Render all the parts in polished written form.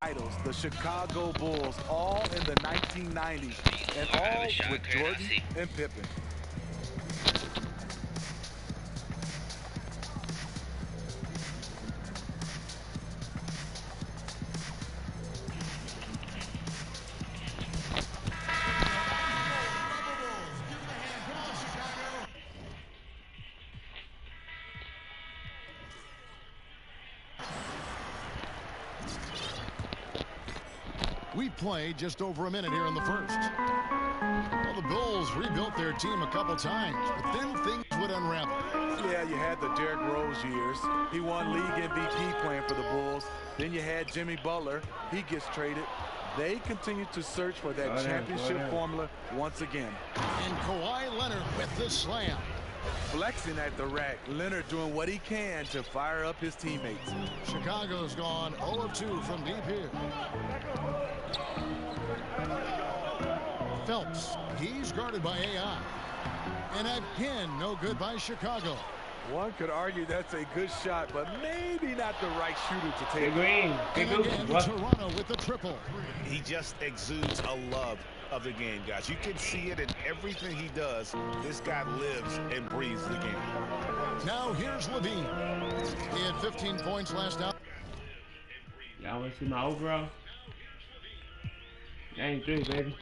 Titles, the Chicago Bulls, all in the 1990s, and all with Jordan and Pippen. We've played just over a minute here in the first. Well, the Bulls rebuilt their team a couple times, but then things would unravel. Yeah, you had the Derrick Rose years. He won league MVP playing for the Bulls. Then you had Jimmy Butler. He gets traded. They continue to search for that championship formula once again. And Kawhi Leonard with the slam. Flexing at the rack. Leonard doing what he can to fire up his teammates. Chicago's gone 0 of 2 from deep here. Phelps, he's guarded by AI. And again, no good by Chicago. One could argue that's a good shot, but maybe not the right shooter to take. And again, Toronto with the triple. He just exudes a love of the game, guys. You can see it in everything he does. This guy lives and breathes the game. Now here's Levine. He had 15 points last out. Y'all want to see my overall? That ain't 3, baby.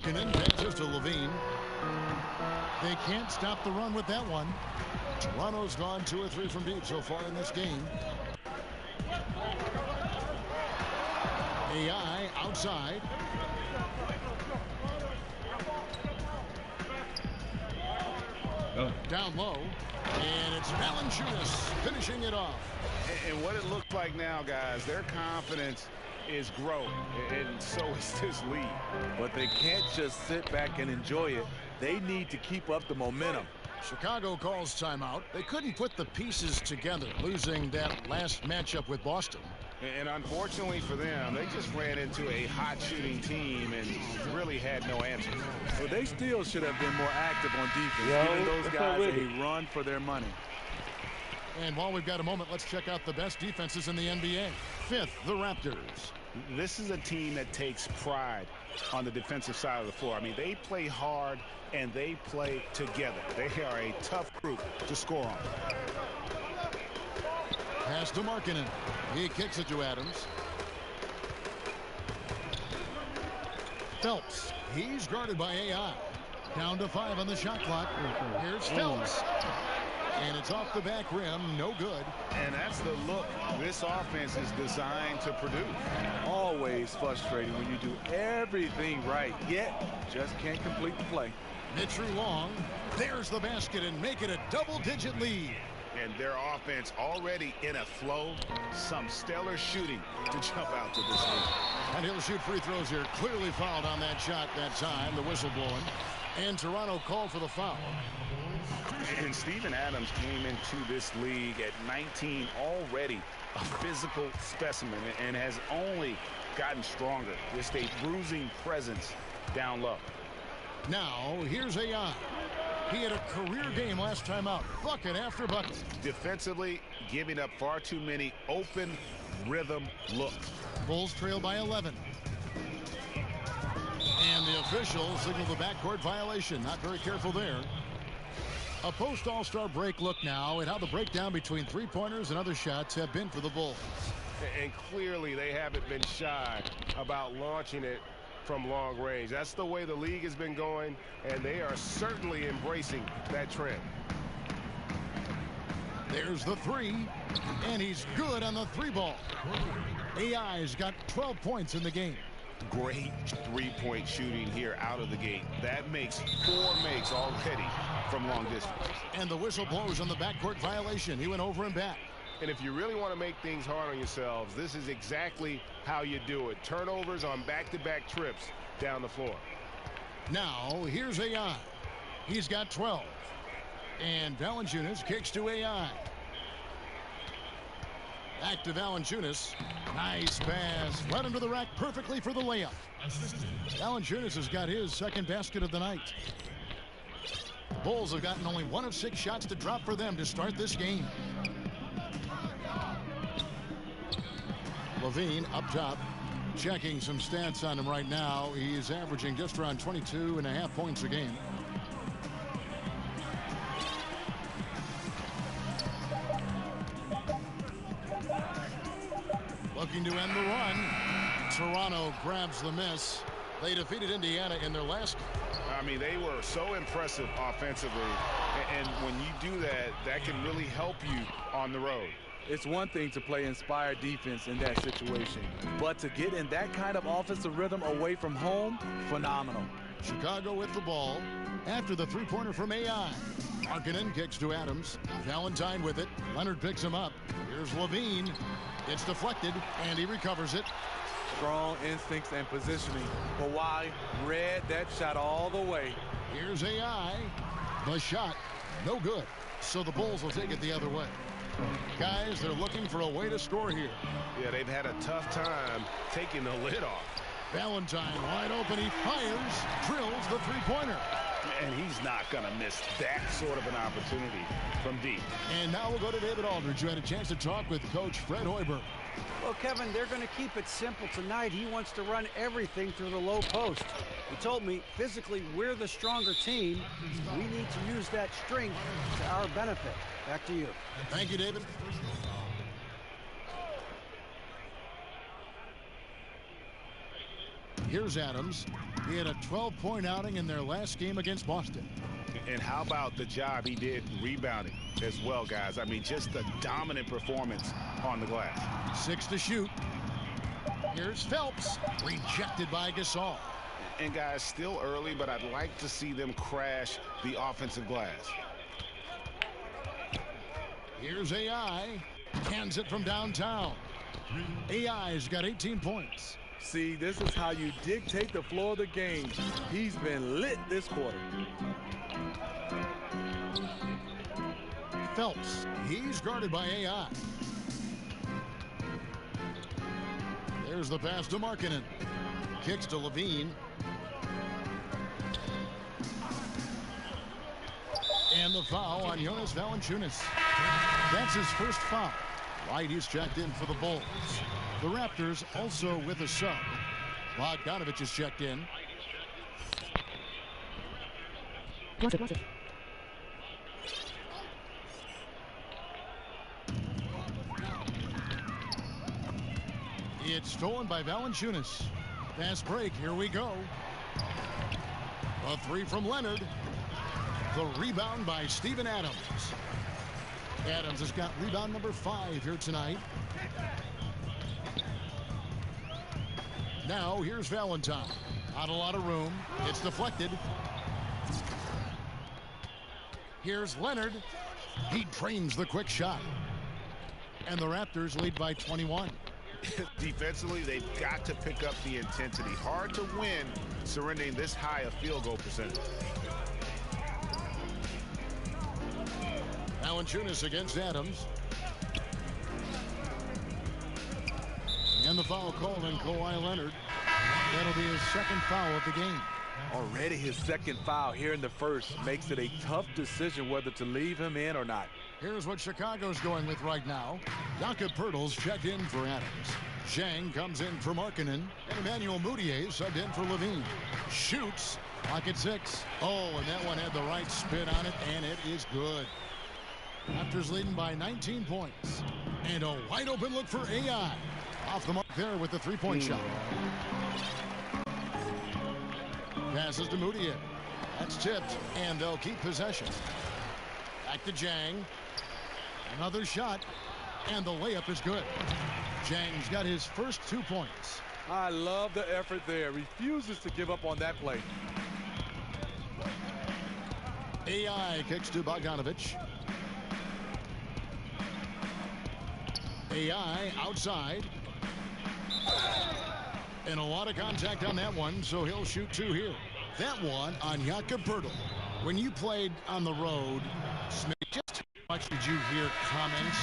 Markkanen passes to Levine. They can't stop the run with that one. Toronto's gone 2 or 3 from deep so far in this game. AI outside. Down low. And it's Valanciunas finishing it off. And what it looks like now, guys, their confidence is growing, and so is this lead. But they can't just sit back and enjoy it. They need to keep up the momentum. Chicago calls timeout. They couldn't put the pieces together, losing that last matchup with Boston. And unfortunately for them, they just ran into a hot shooting team and really had no answers. Well, they still should have been more active on defense, giving those guys a run for their money. And while we've got a moment, let's check out the best defenses in the NBA. 5th, the Raptors. This is a team that takes pride on the defensive side of the floor. I mean, they play hard and they play together. They are a tough group to score on. Pass to Markkanen. He kicks it to Adams. Phelps. He's guarded by AI. Down to 5 on the shot clock. Here's Phelps. And it's off the back rim. No good. And that's the look this offense is designed to produce. Always frustrating when you do everything right, yet just can't complete the play. Mitchell Long. There's the basket and make it a double-digit lead. And their offense already in a flow. Some stellar shooting to jump out to this lead. And he'll shoot free throws here. Clearly fouled on that shot that time. The whistle blowing. And Toronto called for the foul. And Steven Adams came into this league at 19, already a physical specimen, and has only gotten stronger. Just a bruising presence down low. Now, here's AI. He had a career game last time out. Bucket after bucket. Defensively, giving up far too many open rhythm looks. Bulls trail by 11. And the official signaled the backcourt violation. Not very careful there. A post-All-Star break look now at how the breakdown between three-pointers and other shots have been for the Bulls. And clearly they haven't been shy about launching it from long range. That's the way the league has been going, and they are certainly embracing that trend. There's the 3, and he's good on the 3-ball. AI's got 12 points in the game. Great three-point shooting here out of the gate. That makes 4 makes already from long distance. And the whistle blows on the backcourt violation. He went over and back. And if you really want to make things hard on yourselves, this is exactly how you do it. Turnovers on back-to-back trips down the floor. Now, here's AI. He's got 12. And Valanciunas kicks to AI. Back to Valanciunas. Nice pass. Led him to the rack perfectly for the layup. Valanciunas has got his second basket of the night. The Bulls have gotten only 1 of 6 shots to drop for them to start this game. Levine up top. Checking some stats on him right now. He's averaging just around 22.5 points a game. Looking to end the run. Toronto grabs the miss. They defeated Indiana in their last game. I mean, they were so impressive offensively. And when you do that, that can really help you on the road. It's one thing to play inspired defense in that situation, but to get in that kind of offensive rhythm away from home, phenomenal. Chicago with the ball after the three-pointer from AI. Markkanen kicks to Adams. Valentine with it. Leonard picks him up. Here's Levine. It's deflected, and he recovers it. Strong instincts and positioning. Kawhi read that shot all the way. Here's AI. The shot, no good. So the Bulls will take it the other way. Guys, they're looking for a way to score here. Yeah, they've had a tough time taking the lid off. Valentine wide open. He fires, drills the three-pointer. And he's not going to miss that sort of an opportunity from deep. And now we'll go to David Aldridge, who had a chance to talk with Coach Fred Hoiberg. Well, Kevin, they're going to keep it simple tonight. He wants to run everything through the low post. He told me, physically, we're the stronger team. We need to use that strength to our benefit. Back to you. Thank you, David. Here's Adams. He had a 12-point outing in their last game against Boston. And how about the job he did rebounding as well, guys? I mean, just a dominant performance on the glass. 6 to shoot. Here's Phelps. Rejected by Gasol. And, guys, still early, but I'd like to see them crash the offensive glass. Here's AI. Hands it from downtown. AI's got 18 points. See, this is how you dictate the flow of the game. He's been lit this quarter. Phelps. He's guarded by AI. There's the pass to Markkanen. Kicks to Levine. And the foul on Jonas Valanciunas. That's his first foul. White, he's checked in for the Bulls. The Raptors also with a sub. Bogdanovich is checked in. It's stolen by Valanciunas. Fast break, here we go. A three from Leonard. The rebound by Steven Adams. Adams has got rebound number 5 here tonight. Now here's Valentine. Not a lot of room. It's deflected. Here's Leonard. He trains the quick shot. And the Raptors lead by 21. Defensively, they've got to pick up the intensity. Hard to win surrendering this high a field goal percentage. Valanciunas against Adams. And the foul called on Kawhi Leonard. That'll be his second foul of the game. Already his second foul here in the first makes it a tough decision whether to leave him in or not. Here's what Chicago's going with right now. Jakob Poeltl's checked in for Adams. Zhang comes in for Markkanen. And Emmanuel Mudiay subbed in for Levine. Shoots. Clock at 6. Oh, and that one had the right spin on it, and it is good. Raptors leading by 19 points. And a wide open look for AI. Off the mark there with the three-point shot. Passes to Mudiay. That's tipped, and they'll keep possession. Back to Zhang. Another shot, and the layup is good. Zhang's got his first 2 points. I love the effort there. Refuses to give up on that play. AI kicks to Bogdanovich. AI outside. And a lot of contact on that one, so he'll shoot 2 here. That one on Jakob Poeltl. When you played on the road, just much did you hear comments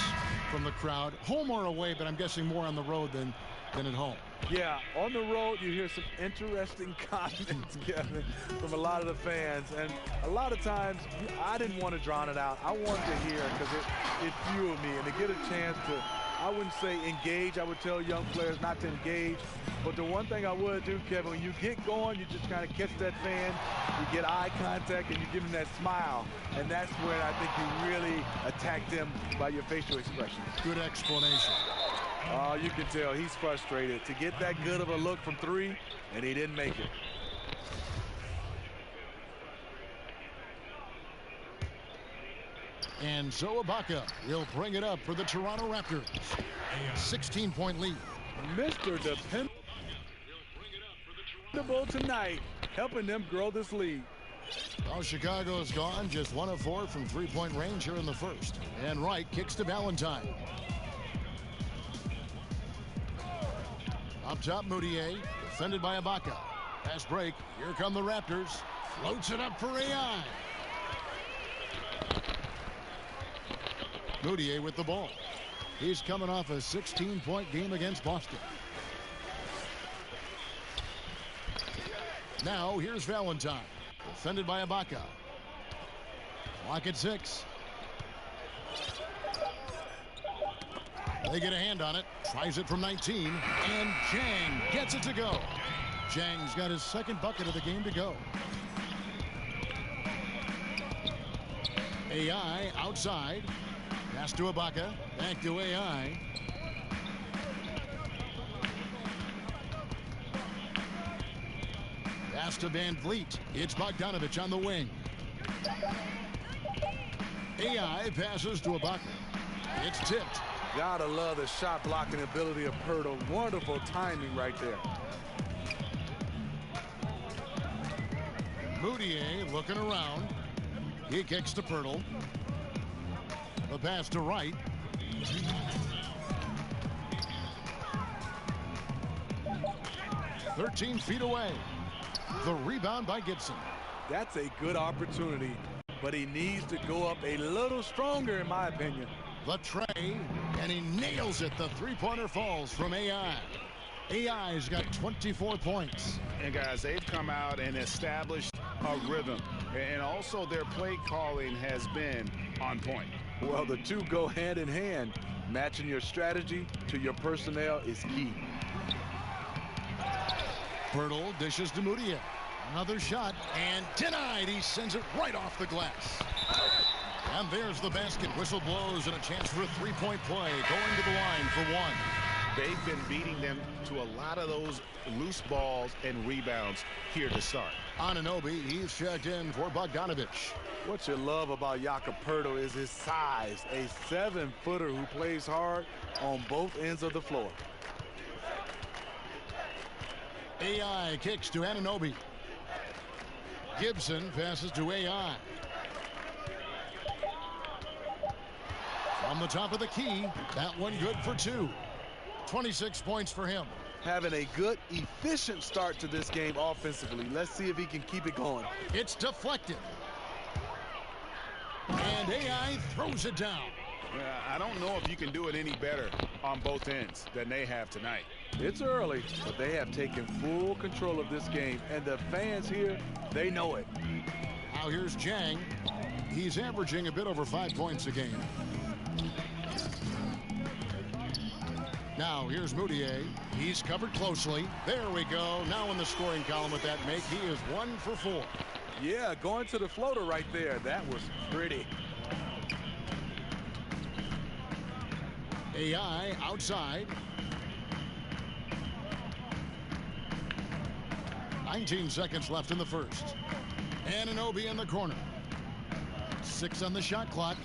from the crowd, home or away, but I'm guessing more on the road than at home? Yeah, on the road you hear some interesting comments, Kevin, from a lot of the fans. And a lot of times I didn't want to drown it out. I wanted to hear it because it fueled me. And to get a chance to, I wouldn't say engage. I would tell young players not to engage. But the one thing I would do, Kevin, when you get going, you just kind of catch that fan, you get eye contact, and you give them that smile. And that's where I think you really attack them by your facial expressions. Good explanation. Oh, you can tell he's frustrated to get that good of a look from three, and he didn't make it. And so Ibaka will bring it up for the Toronto Raptors. A 16-point lead. Mr. Dependable tonight, helping them grow this lead. Well, Chicago's gone just 1 of 4 from three-point range here in the first. And Wright kicks to Valentine. Up top, Moutier, defended by Ibaka. Pass break. Here come the Raptors. Floats it up for AI. Moutier with the ball. He's coming off a 16-point game against Boston. Now, here's Valentine, defended by Ibaka. Clock at 6. They get a hand on it. Tries it from 19. And Jang gets it to go. Jang's got his second bucket of the game to go. AI outside. Pass to Ibaka. Back to AI. Pass to Van Vliet. It's Bogdanovich on the wing. AI passes to Ibaka. It's tipped. Gotta love the shot blocking ability of Pirtle. Wonderful timing right there. Moutier looking around. He kicks to Pirtle. The pass to Wright. "13 feet away." The rebound by Gibson. That's a good opportunity, but he needs to go up a little stronger, in my opinion. The tray, and he nails it. The three-pointer falls from AI. AI's got 24 points. And guys, they've come out and established a rhythm. And also their play calling has been on point. Well, the two go hand in hand. Matching your strategy to your personnel is key. Pirtle dishes to Moutier. Another shot, and denied. He sends it right off the glass. And there's the basket. Whistle blows and a chance for a three-point play. Going to the line for one. They've been beating them to a lot of those loose balls and rebounds here to start. Anunoby, he's checked in for Bogdanovich. What you love about Jakob Pirtle is his size. A 7-footer who plays hard on both ends of the floor. AI kicks to Anunoby. Gibson passes to AI. From the top of the key, that one good for 2. 26 points for him. Having a good, efficient start to this game offensively. Let's see if he can keep it going. It's deflected. And AI throws it down. I don't know if you can do it any better on both ends than they have tonight. It's early, but they have taken full control of this game. And the fans here, they know it. Now here's Jang. He's averaging a bit over 5 points a game. Now here's Moutier. He's covered closely. There we go. Now in the scoring column with that make, he is 1 for 4. Yeah, going to the floater right there. That was pretty. AI outside. 19 seconds left in the first. Anunoby in the corner. 6 on the shot clock.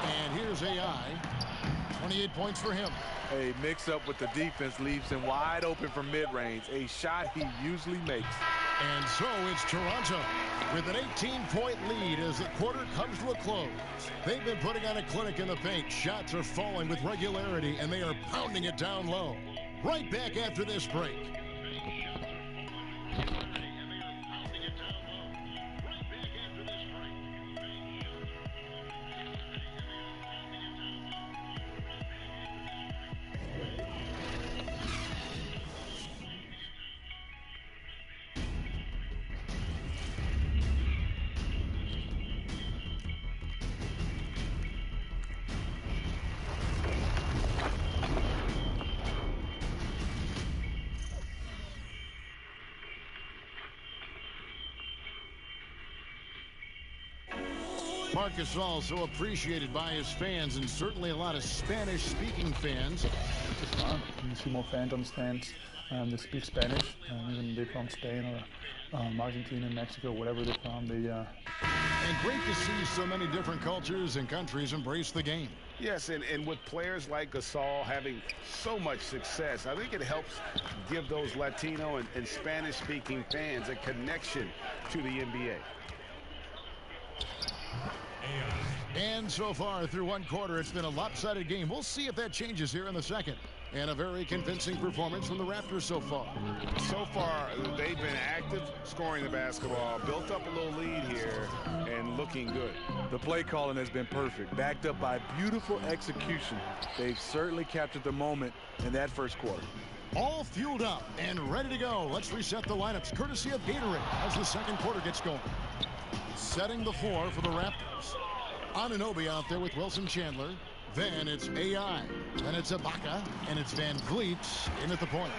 And here's AI. 28 points for him. A mix-up with the defense leaves him wide open from mid-range. A shot he usually makes. And so it's Toronto with an 18-point lead as the quarter comes to a close. They've been putting on a clinic in the paint. Shots are falling with regularity, and they are pounding it down low. Right back after this break. Marcus also appreciated by his fans, and certainly a lot of Spanish-speaking fans. It's fun. You see more fans on the stands that speak Spanish, even they're from Spain or Argentina, Mexico, wherever they're from. And great to see so many different cultures and countries embrace the game. Yes, and with players like Gasol having so much success, I think it helps give those Latino and Spanish-speaking fans a connection to the NBA. And so far through one quarter, it's been a lopsided game. We'll see if that changes here in the second. And a very convincing performance from the Raptors so far. So far, they've been active, scoring the basketball, built up a little lead here, and looking good. The play calling has been perfect, backed up by beautiful execution. They've certainly captured the moment in that first quarter. All fueled up and ready to go. Let's reset the lineups, courtesy of Gatorade, as the second quarter gets going. Setting the floor for the Raptors. Anunoby out there with Wilson Chandler. Then it's AI. Then it's Ibaka. And it's Van Vliet in at the point.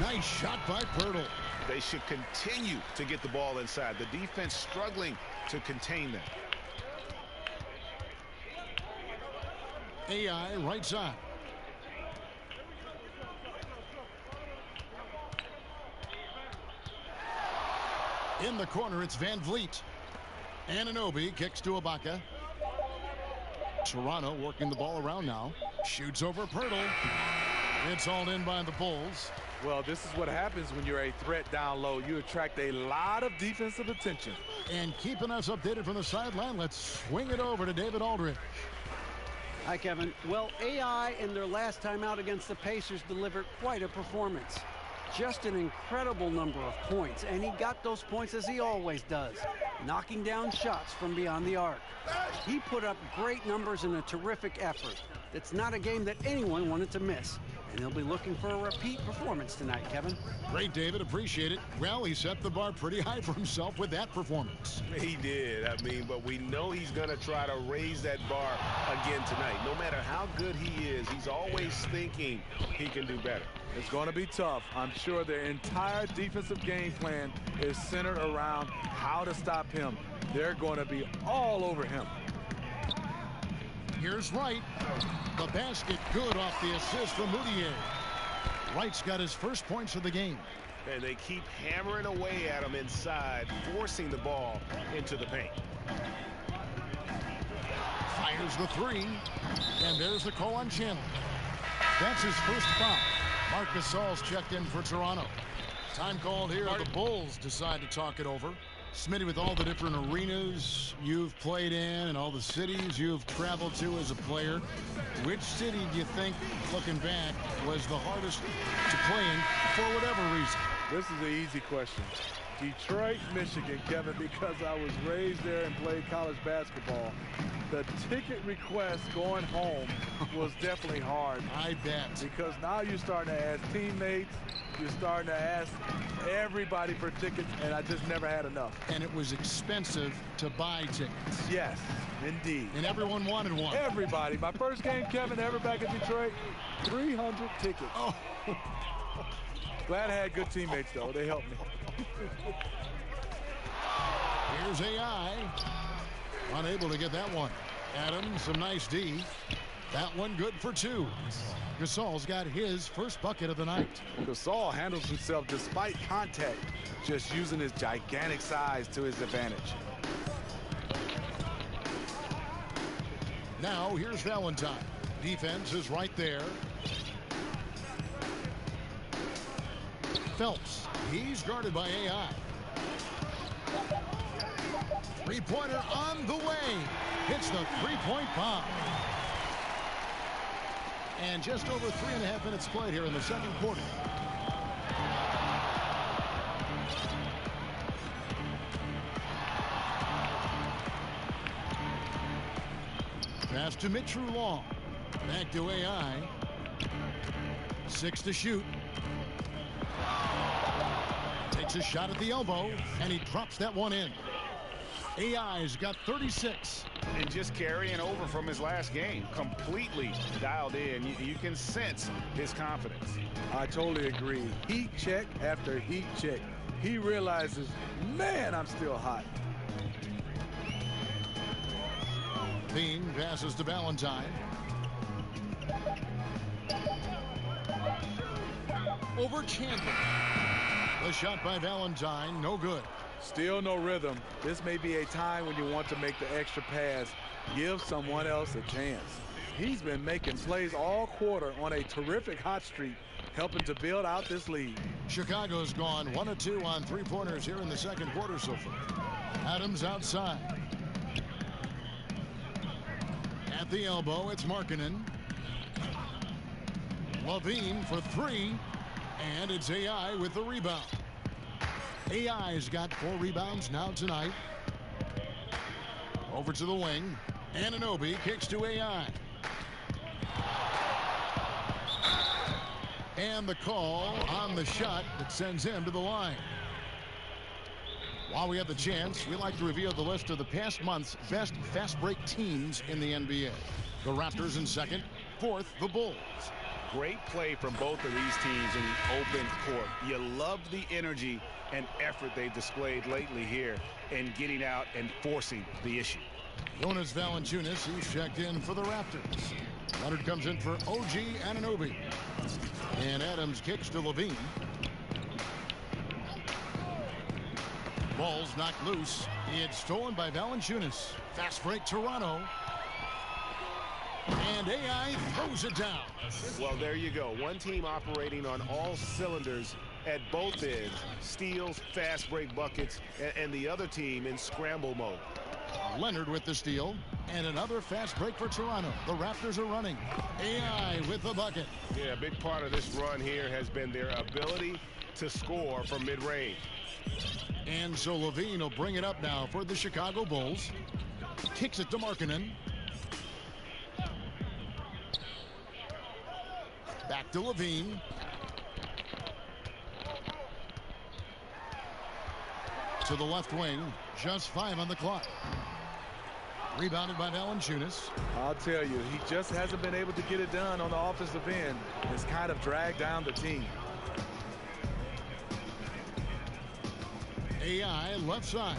Nice shot by Pirtle. They should continue to get the ball inside. The defense struggling to contain them. AI right side. In the corner, it's Van Vliet. Anunoby kicks to Ibaka. Toronto working the ball around now. Shoots over Pirtle. It's all in by the Bulls. Well, this is what happens when you're a threat down low. You attract a lot of defensive attention. And keeping us updated from the sideline, let's swing it over to David Aldridge. Hi, Kevin. Well, AI in their last time out against the Pacers delivered quite a performance. Just an incredible number of points, and he got those points as he always does, knocking down shots from beyond the arc. He put up great numbers in a terrific effort. It's not a game that anyone wanted to miss, and he'll be looking for a repeat performance tonight, Kevin. Great, David. Appreciate it. Well, he set the bar pretty high for himself with that performance. He did. But we know he's going to try to raise that bar again tonight. No matter how good he is, he's always thinking he can do better. It's going to be tough. I'm sure their entire defensive game plan is centered around how to stop him. They're going to be all over him. Here's Wright. The basket good off the assist from Moutier. Wright's got his first points of the game. And they keep hammering away at him inside, forcing the ball into the paint. Fires the three. And there's the call on Chandler. That's his first foul. Marc Gasol's checked in for Toronto. Time called here. The Bulls decide to talk it over. Smitty, with all the different arenas you've played in and all the cities you've traveled to as a player, which city do you think, looking back, was the hardest to play in for whatever reason? This is an easy question. Detroit, Michigan, Kevin, because I was raised there and played college basketball. The ticket request going home was definitely hard. I bet. Because now you're starting to ask teammates, you're starting to ask everybody for tickets, and I just never had enough. And it was expensive to buy tickets. Yes, indeed. And everyone wanted one. Everybody. My first game, Kevin, ever back in Detroit, 300 tickets. Oh. Glad I had good teammates, though. They helped me. Here's AI. Unable to get that one. Adams, some nice D. That one good for two. Gasol's got his first bucket of the night. Gasol handles himself despite contact, just using his gigantic size to his advantage. Now here's Valentine. Defense is right there. Phelps. He's guarded by AI. Three-pointer on the way. Hits the three-point bomb. And just over 3.5 minutes played here in the second quarter. Pass to Mitchell Long. Back to AI. 6 to shoot. Takes a shot at the elbow, and he drops that one in. AI's got 36. And just carrying over from his last game, completely dialed in. You can sense his confidence. I totally agree. Heat check after heat check. He realizes, man, I'm still hot. Bean passes to Valentine. Over Chandler. The shot by Valentine, no good. Still no rhythm. This may be a time when you want to make the extra pass. Give someone else a chance. He's been making plays all quarter on a terrific hot streak, helping to build out this lead. Chicago's gone 1 of 2 on three-pointers here in the second quarter so far. Adams outside. At the elbow, it's Markkanen. Levine for 3, and it's AI with the rebound. AI's got 4 rebounds now tonight. Over to the wing. Anunoby kicks to AI. And the call on the shot that sends him to the line. While we have the chance, we like to reveal the list of the past month's best fast break teams in the NBA. The Raptors in second, fourth, the Bulls. Great play from both of these teams in the open court. You love the energy and effort they've displayed lately here in getting out and forcing the issue. Jonas Valanciunas, he's checked in for the Raptors. Leonard comes in for OG Anunoby. And Adams kicks to Levine. Ball's knocked loose. It's stolen by Valanciunas. Fast break Toronto. And AI throws it down. Well, there you go. One team operating on all cylinders at both ends. Steals, fast break buckets, and the other team in scramble mode. Leonard with the steal. And another fast break for Toronto. The Raptors are running. AI with the bucket. Yeah, a big part of this run here has been their ability to score from mid-range. And so Levine will bring it up now for the Chicago Bulls. Kicks it to Markkanen. Back to Levine. To the left wing. Just 5 on the clock. Rebounded by Valanciunas. I'll tell you, he just hasn't been able to get it done on the offensive end. It's kind of dragged down the team. AI left side.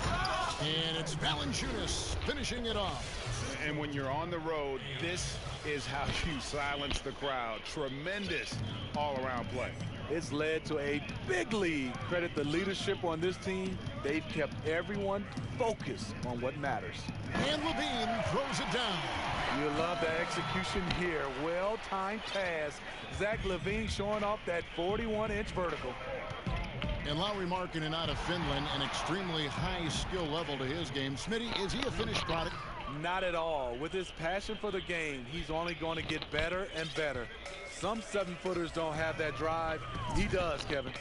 And it's Valanciunas finishing it off. And when you're on the road, this is how you silence the crowd. Tremendous all-around play. It's led to a big lead. Credit the leadership on this team. They've kept everyone focused on what matters. And Levine throws it down. You love the execution here. Well-timed pass. Zach Levine showing off that 41-inch vertical. And Lauri Markkanen out of Finland, an extremely high skill level to his game. Smitty, is he a finished product? Not at all. With his passion for the game, he's only going to get better and better. Some 7-footers don't have that drive. He does, Kevin.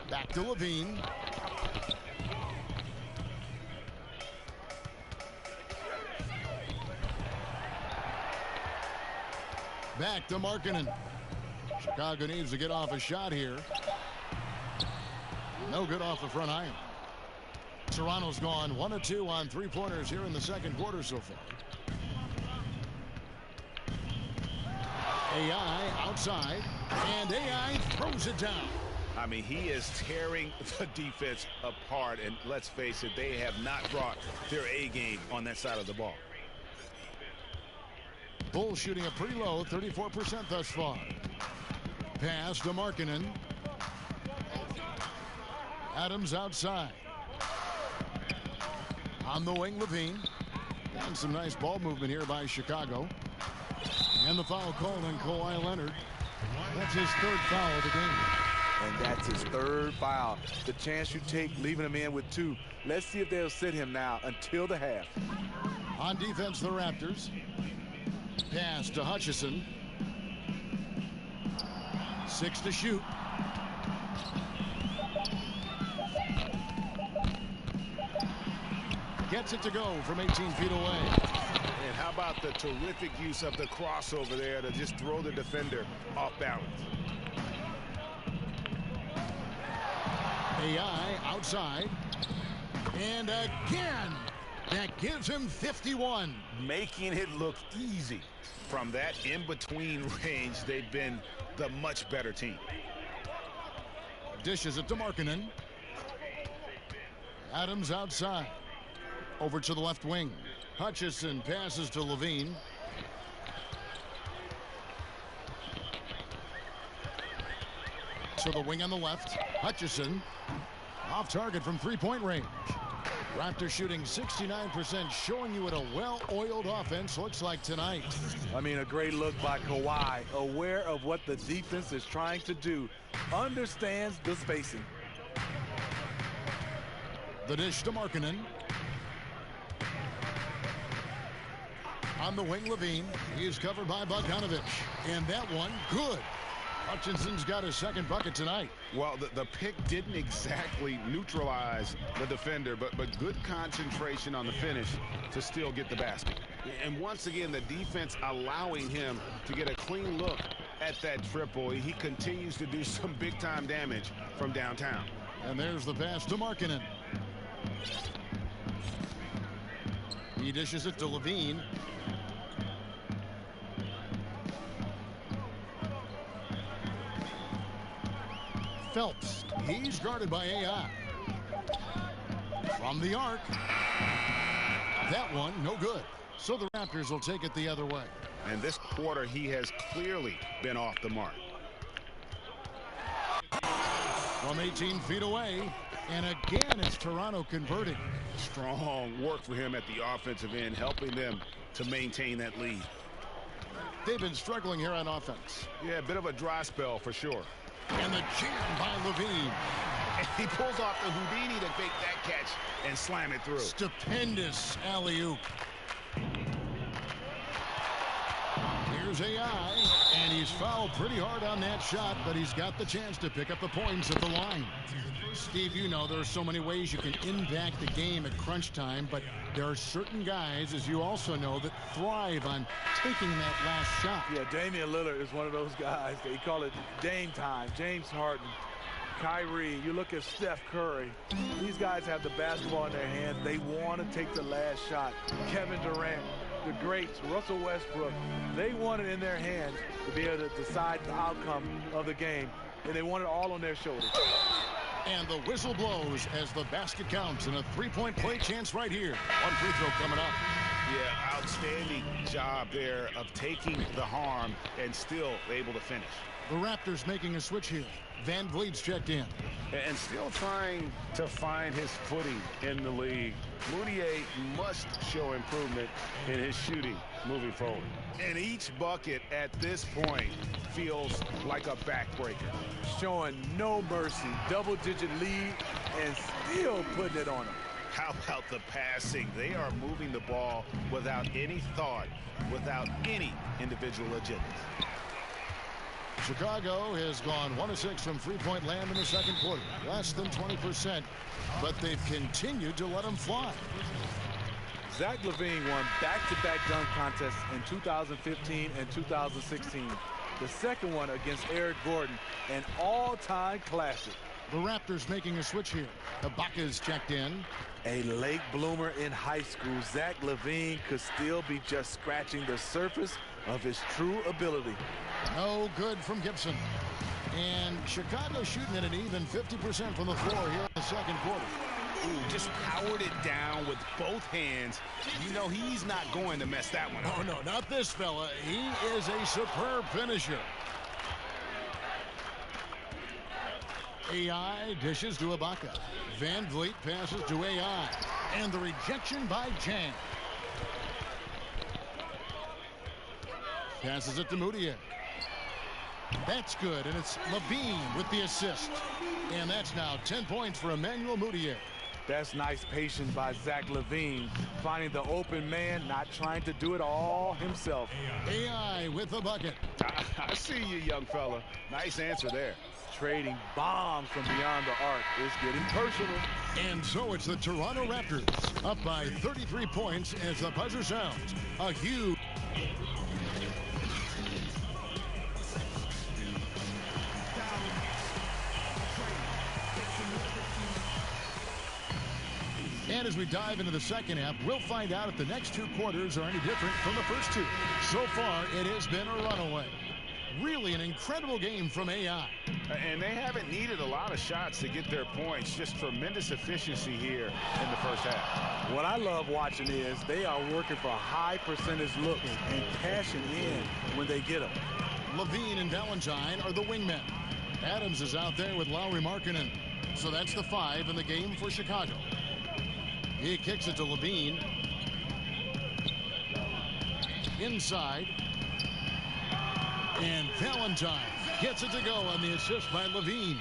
Back to Levine. Back to Markkanen. Chicago needs to get off a shot here. No good off the front iron. Toronto's gone 1 of 2 on three-pointers here in the second quarter so far. AI outside, and AI throws it down. I mean, he is tearing the defense apart, and let's face it, they have not brought their A game on that side of the ball. Bulls shooting a pretty low, 34% thus far. Pass to Markkanen. Adams outside. On the wing, Levine. And some nice ball movement here by Chicago. And the foul called on Kawhi Leonard. That's his 3rd foul of the game. And that's his 3rd foul. The chance you take leaving him in with 2. Let's see if they'll sit him now until the half. On defense, the Raptors. Pass to Hutchison. 6 to shoot. Gets it to go from 18 feet away. And how about the terrific use of the crossover there to just throw the defender off balance. AI outside. And again, that gives him 51. Making it look easy. From that in-between range, they've been the much better team. Dishes it to Markkanen. Adams outside. Over to the left wing. Hutchison passes to Levine. To the wing on the left. Hutchison off target from three-point range. Raptors shooting 69%, showing you what a well-oiled offense looks like tonight. I mean, a great look by Kawhi, aware of what the defense is trying to do, understands the spacing. The dish to Markkanen. On the wing, Levine. He is covered by Bogdanovic. And that one, good. Hutchinson's got his second bucket tonight. Well, the pick didn't exactly neutralize the defender, but good concentration on the finish to still get the basket. And once again, the defense allowing him to get a clean look at that triple. He continues to do some big-time damage from downtown. And there's the pass to Markkanen. He dishes it to Levine. Phelps. He's guarded by AI. From the arc. That one, no good. So the Raptors will take it the other way. And this quarter, he has clearly been off the mark. From 18 feet away. And again, it's Toronto converting. Strong work for him at the offensive end, helping them to maintain that lead. They've been struggling here on offense. Yeah, a bit of a dry spell for sure. And the jam by Levine. And he pulls off the Houdini to make that catch and slam it through. Stupendous alley-oop. Here's AI, and he's fouled pretty hard on that shot, but he's got the chance to pick up the points at the line. Steve, you know there are so many ways you can impact the game at crunch time, but there are certain guys, as you also know, that thrive on taking that last shot. Yeah, Damian Lillard is one of those guys. They call it Dame time. James Harden, Kyrie, you look at Steph Curry. These guys have the basketball in their hands. They want to take the last shot. Kevin Durant, the greats, Russell Westbrook, they want it in their hands to be able to decide the outcome of the game, and they want it all on their shoulders. And the whistle blows as the basket counts, and a three-point play chance right here. One free throw coming up. Yeah, outstanding job there of taking the harm and still able to finish. The Raptors making a switch here. Van Vliet's checked in. And still trying to find his footing in the league. Moutier must show improvement in his shooting moving forward. And each bucket at this point feels like a backbreaker. Showing no mercy, double-digit lead, and still putting it on them. How about the passing? They are moving the ball without any thought, without any individual agenda. Chicago has gone 1 of 6 from three-point land in the second quarter. Less than 20%, but they've continued to let them fly. Zach LaVine won back-to-back dunk contests in 2015 and 2016. The second one against Eric Gordon, an all-time classic. The Raptors making a switch here. Ibaka's checked in. A late bloomer in high school, Zach LaVine could still be just scratching the surface of his true ability. No good from Gibson. And Chicago shooting at an even 50% from the floor here in the second quarter. Ooh, just powered it down with both hands. You know he's not going to mess that one up. Oh, no, not this fella. He is a superb finisher. AI dishes to Ibaka. Van Vliet passes to AI. And the rejection by Chang. Passes it to Moutier. That's good, and it's Levine with the assist. And that's now 10 points for Emmanuel Moutier. That's nice patience by Zach LaVine, finding the open man, not trying to do it all himself. AI with the bucket. I see you, young fella. Nice answer there. Trading bombs from beyond the arc is getting personal. And so it's the Toronto Raptors up by 33 points as the buzzer sounds. A huge... And as we dive into the second half, we'll find out if the next two quarters are any different from the first two. So far, it has been a runaway. Really an incredible game from AI. And they haven't needed a lot of shots to get their points. Just tremendous efficiency here in the first half. What I love watching is they are working for high percentage looks and cashing in when they get them. Levine and Valentine are the wingmen. Adams is out there with Lauri Markkanen. So that's the 5 in the game for Chicago. He kicks it to Levine. Inside. And Valentine gets it to go on the assist by Levine.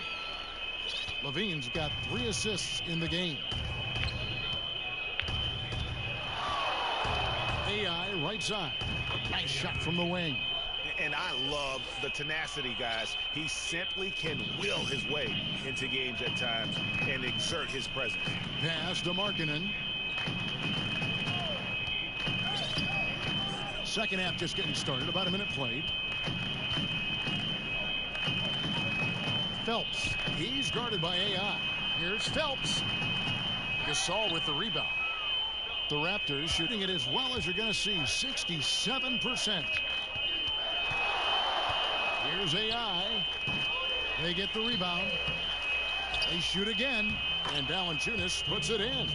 Levine's got 3 assists in the game. AI right side. Nice shot from the wing. And I love the tenacity, guys. He simply can will his way into games at times and exert his presence. Pass to Markkanen. Second half just getting started. About a minute played. Phelps. He's guarded by AI. Here's Phelps. Gasol with the rebound. The Raptors shooting it as well as you're going to see. 67%. Here's AI. They get the rebound. They shoot again. And Valanciunas puts it in.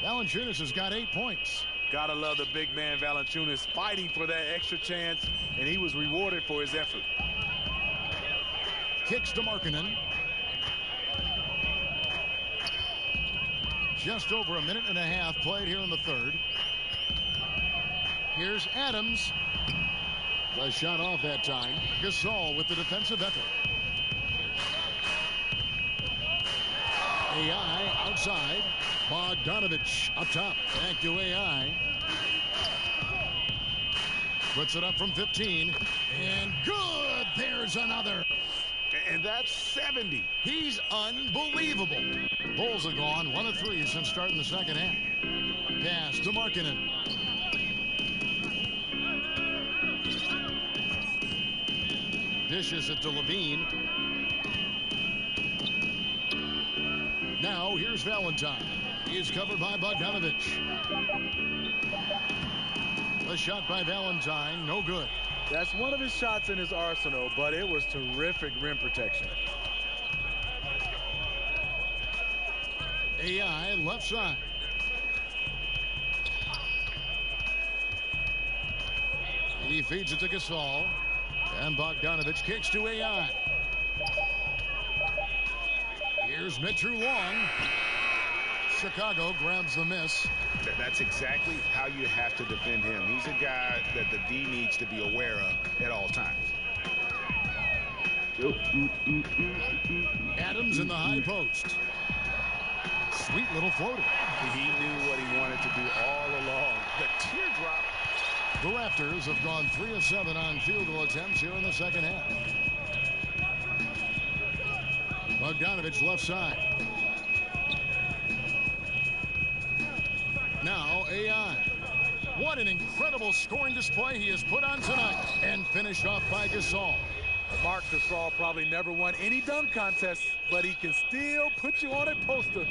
Valanciunas has got 8 points. Gotta love the big man Valanciunas fighting for that extra chance, and he was rewarded for his effort. Kicks to Markkanen. Just over a minute and a half played here in the third. Here's Adams. The shot off that time. Gasol with the defensive effort. AI outside. Bogdanovich up top. Back to AI. Puts it up from 15. And good. There's another. And that's 70. He's unbelievable. Bulls have gone 1 of 3 since starting the second half. Pass to Markkanen. Dishes it to Levine. Now here's Valentine. He's covered by Bogdanovich. A shot by Valentine, no good. That's one of his shots in his arsenal, but it was terrific rim protection. AI left side. He feeds it to Gasol. And Bogdanovich kicks to AI. Here's Mitru Long. Chicago grabs the miss. That's exactly how you have to defend him. He's a guy that the D needs to be aware of at all times. Adams in the high post. Sweet little floater. He knew what he wanted to do all along. The teardrop. The Raptors have gone 3 of 7 on field goal attempts here in the second half. Bogdanovich left side. Now AI. What an incredible scoring display he has put on tonight. And finished off by Gasol. Marc Gasol probably never won any dunk contests, but he can still put you on a poster.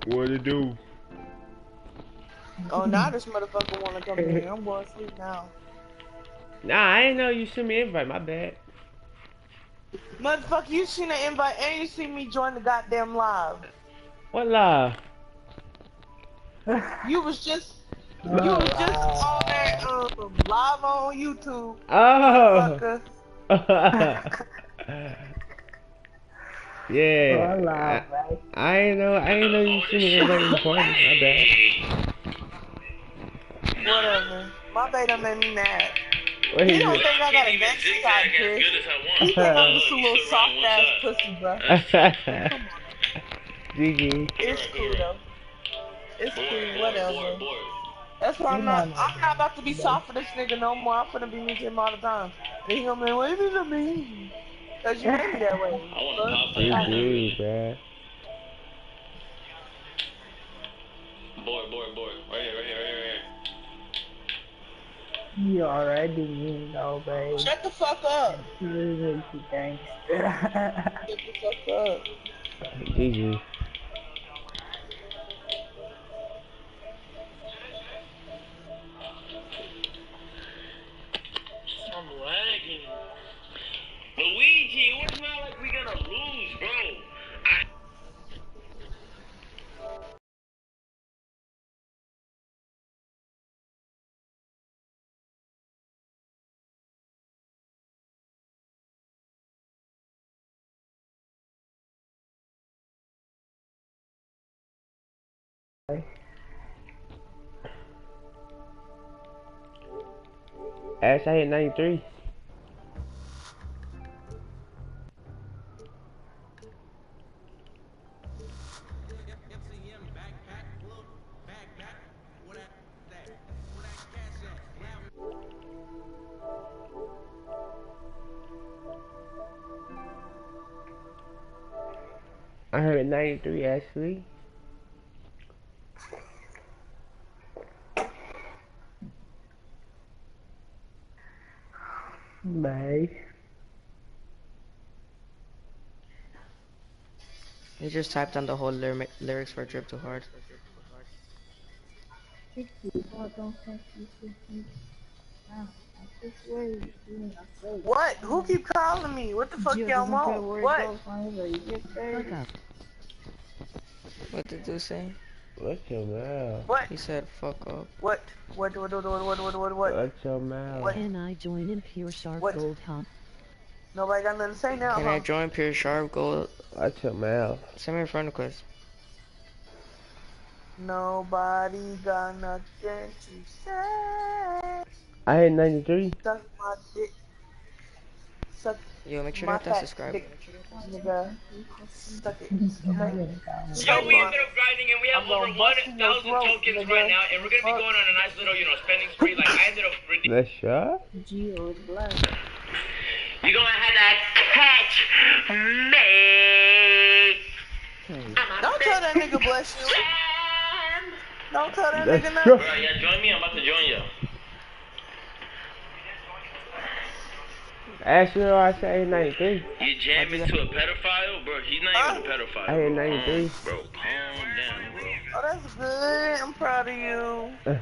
What to do? Oh, now this motherfucker wanna come in. I'm going to sleep now. Nah, I ain't know you sent me an invite. My bad. Motherfucker, you seen the invite and you see me join the goddamn live. What live? You was just on there live on YouTube. Oh. Motherfucker. Yeah. I ain't know you sent me an invite in the party. My bad. Whatever. My baby done made me mad. What He don't think I got a gangster side, Chris. He think I'm just a little soft ass pussy, bro. Come on. GG. It's cool though. It's cool, whatever. That's why I'm not about to be soft for this nigga no more. I'm finna be mean to him all the time. And he gonna be like, wait a minute. Cause you made me that way. GG, bruh. Board. Right here. You already mean though, babe. Shut the fuck up. You gangster. Shut the fuck up. GG. I'm lagging. Luigi, it's not like we gonna lose, bro. Ash, I hit 93. I heard 93 actually. Babe. You just typed on the whole lyrics for Drip Too Hard. What? Who keep calling me? What the fuck y'all want? What? What did you say? What's your mouth? What? He said fuck up. What? What? What's your mouth? What? Can I join in Pure Sharp Gold, huh? Nobody got nothing to say now, Can I join Pure Sharp Gold? What's your mouth? Send me a friend request. Nobody got nothing to say. I hit 93. Suck my dick. Suck. Yo, make sure to hit that subscribe. Nigga. Suck it. Okay? Yo, we ended up grinding and we have over 1,000 tokens right now, and we're gonna be going on a nice little, spending spree. Like I ended up. Let's shot. Geo is black. You're gonna have that catch me. Don't tell that nigga bless you. Don't tell that That's nigga true. nothing. Bro, yeah, join me. I'm about to join you. Actually, I said 93. You jamming to a pedophile, bro? He's not even a pedophile. I hit 93. Bro, calm down, bro. Oh, that's good. I'm proud of you. Bro,